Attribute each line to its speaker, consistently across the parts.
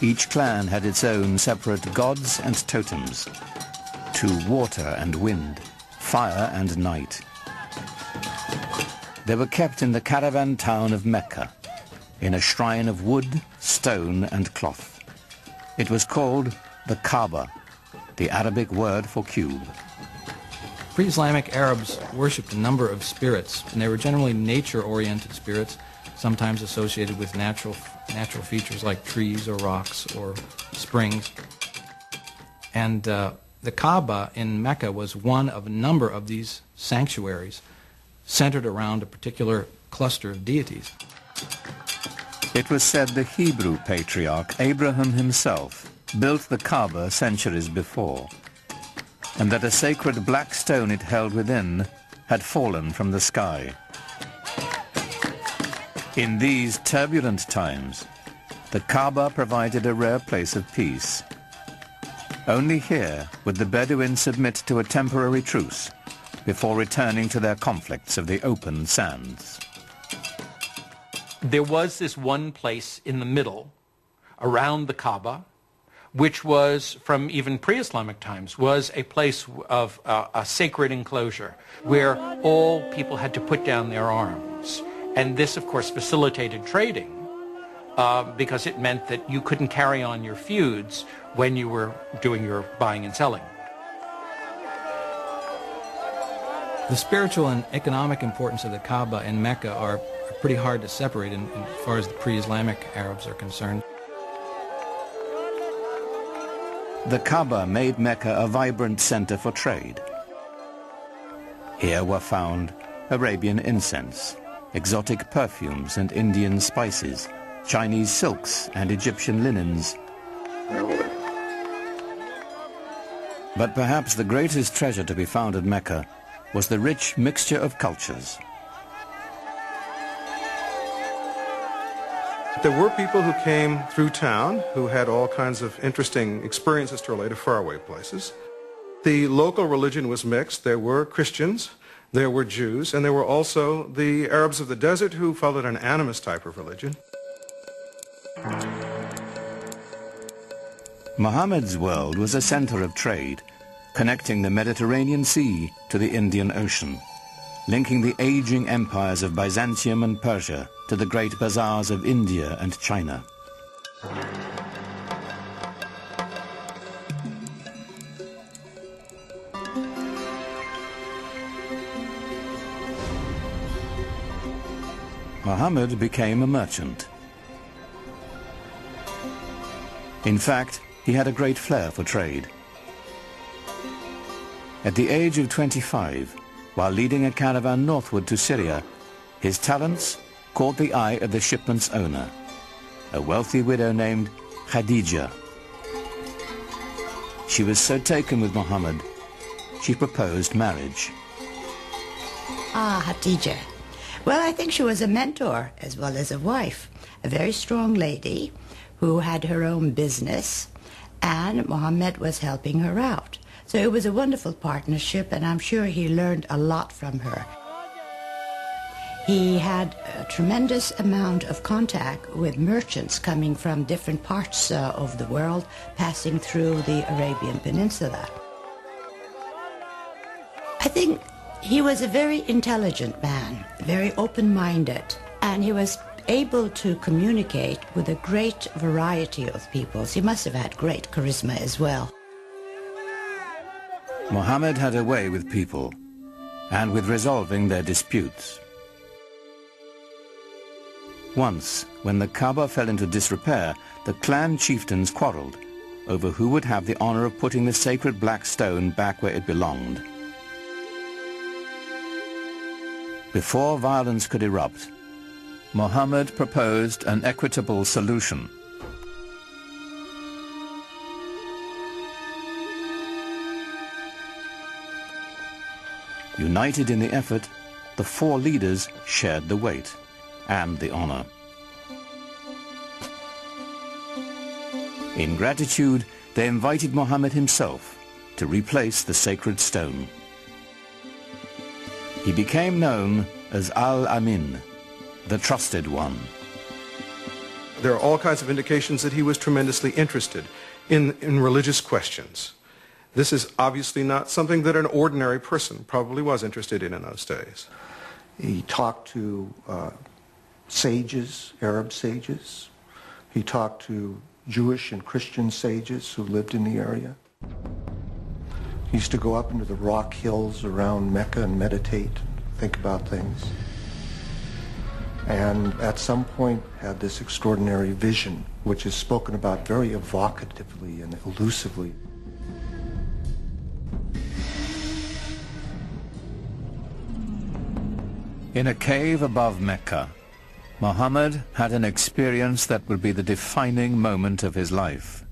Speaker 1: Each clan had its own separate gods and totems, to water and wind, fire and night. They were kept in the caravan town of Mecca, in a shrine of wood, stone and cloth. It was called the Kaaba, the Arabic word for cube.
Speaker 2: Pre-Islamic Arabs worshipped a number of spirits, and they were generally nature-oriented spirits, sometimes associated with natural features like trees or rocks or springs. And the Kaaba in Mecca was one of a number of these sanctuaries centered around a particular cluster of deities.
Speaker 1: It was said the Hebrew patriarch Abraham himself built the Kaaba centuries before, and that a sacred black stone it held within had fallen from the sky. In these turbulent times, the Kaaba provided a rare place of peace. Only here would the Bedouins submit to a temporary truce before returning to their conflicts of the open sands.
Speaker 3: There was this one place in the middle, around the Kaaba, which was, from even pre-Islamic times, was a place of a sacred enclosure where all people had to put down their arms. And this, of course, facilitated trading because it meant that you couldn't carry on your feuds when you were doing your buying and selling.
Speaker 2: The spiritual and economic importance of the Kaaba in Mecca are pretty hard to separate in as far as the pre-Islamic Arabs are concerned.
Speaker 1: The Kaaba made Mecca a vibrant center for trade. Here were found Arabian incense, exotic perfumes and Indian spices, Chinese silks and Egyptian linens. But perhaps the greatest treasure to be found at Mecca was the rich mixture of cultures.
Speaker 4: There were people who came through town who had all kinds of interesting experiences to relate to faraway places. The local religion was mixed. There were Christians, there were Jews, and there were also the Arabs of the desert who followed an animist type of religion.
Speaker 1: Muhammad's world was a center of trade, connecting the Mediterranean Sea to the Indian Ocean, linking the aging empires of Byzantium and Persia to the great bazaars of India and China. Muhammad became a merchant. In fact, he had a great flair for trade. At the age of 25, while leading a caravan northward to Syria, his talents caught the eye of the shipment's owner, a wealthy widow named Khadija. She was so taken with Muhammad, she proposed marriage.
Speaker 5: Khadija. Well, I think she was a mentor as well as a wife, a very strong lady who had her own business, and Muhammad was helping her out. So it was a wonderful partnership, and I'm sure he learned a lot from her. He had a tremendous amount of contact with merchants coming from different parts of the world, passing through the Arabian Peninsula. I think he was a very intelligent man, very open-minded, and he was able to communicate with a great variety of people. So he must have had great charisma as well.
Speaker 1: Muhammad had a way with people and with resolving their disputes. Once, when the Kaaba fell into disrepair, the clan chieftains quarreled over who would have the honor of putting the sacred black stone back where it belonged. Before violence could erupt, Muhammad proposed an equitable solution. United in the effort, the four leaders shared the weight and the honor. In gratitude, they invited Muhammad himself to replace the sacred stone. He became known as Al-Amin, the Trusted One.
Speaker 4: There are all kinds of indications that he was tremendously interested in religious questions. This is obviously not something that an ordinary person probably was interested in those days.
Speaker 6: He talked to sages, Arab sages. He talked to Jewish and Christian sages who lived in the area. He used to go up into the rock hills around Mecca and meditate, think about things. And at some point had this extraordinary vision, which is spoken about very evocatively and elusively.
Speaker 1: In a cave above Mecca, Muhammad had an experience that would be the defining moment of his life.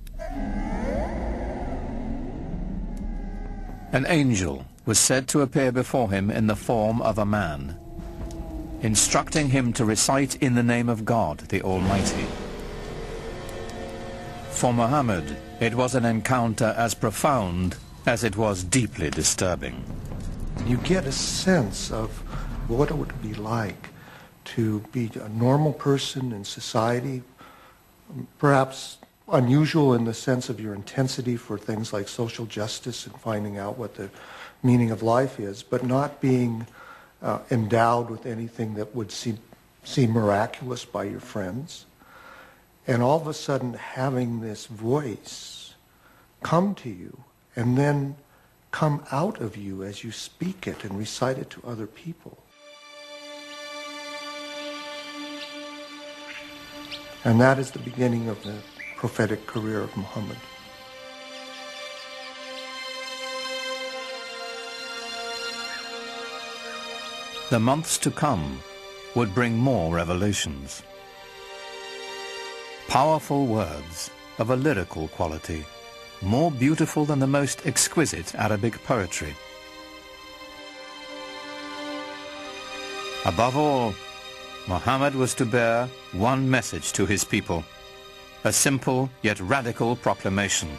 Speaker 1: An angel was said to appear before him in the form of a man, instructing him to recite in the name of God, the Almighty. For Muhammad, it was an encounter as profound as it was deeply disturbing.
Speaker 6: You get a sense of what it would be like to be a normal person in society, perhaps unusual in the sense of your intensity for things like social justice and finding out what the meaning of life is, but not being endowed with anything that would seem miraculous by your friends. And all of a sudden having this voice come to you and then come out of you as you speak it and recite it to other people. And that is the beginning of the prophetic career of Muhammad.
Speaker 1: The months to come would bring more revelations. Powerful words of a lyrical quality, more beautiful than the most exquisite Arabic poetry. Above all, Muhammad was to bear one message to his people, a simple yet radical proclamation,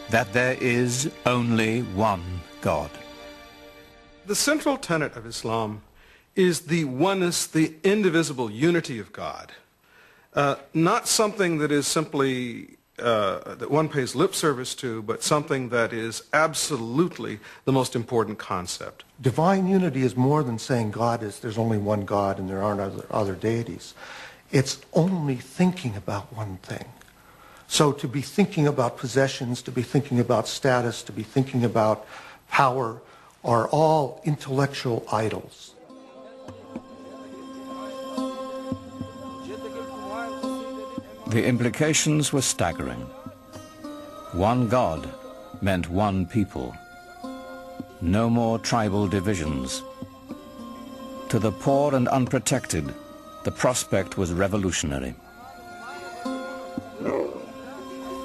Speaker 1: that there is only one God.
Speaker 4: The central tenet of Islam is the oneness, the indivisible unity of God. Not something that is simply that one pays lip service to, but something that is absolutely the most important concept.
Speaker 6: Divine unity is more than saying there's only one God and there aren't other deities. It's only thinking about one thing. So to be thinking about possessions, to be thinking about status, to be thinking about power are all intellectual idols.
Speaker 1: The implications were staggering. One God meant one people. No more tribal divisions. To the poor and unprotected, the prospect was revolutionary.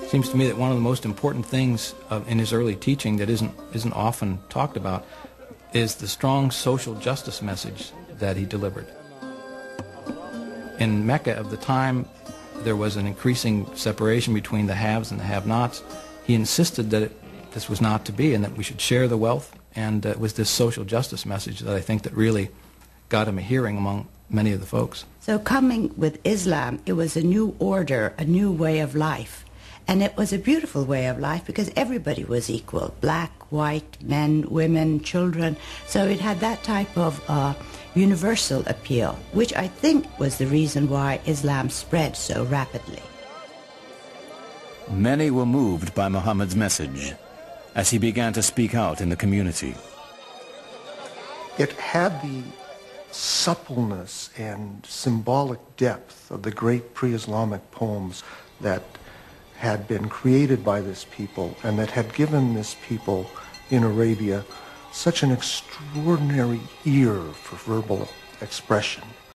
Speaker 2: Seems to me that one of the most important things in his early teaching that isn't often talked about is the strong social justice message that he delivered. In Mecca of the time, there was an increasing separation between the haves and the have-nots. He insisted that this was not to be and that we should share the wealth, and it was this social justice message that I think that really got him a hearing among many of the folks.
Speaker 5: So coming with Islam, it was a new order, a new way of life. And it was a beautiful way of life because everybody was equal, black, white, men, women, children. So it had that type of universal appeal, which I think was the reason why Islam spread so rapidly.
Speaker 1: Many were moved by Muhammad's message as he began to speak out in the community.
Speaker 6: It had the suppleness and symbolic depth of the great pre-Islamic poems that had been created by this people and that had given this people in Arabia such an extraordinary ear for verbal expression.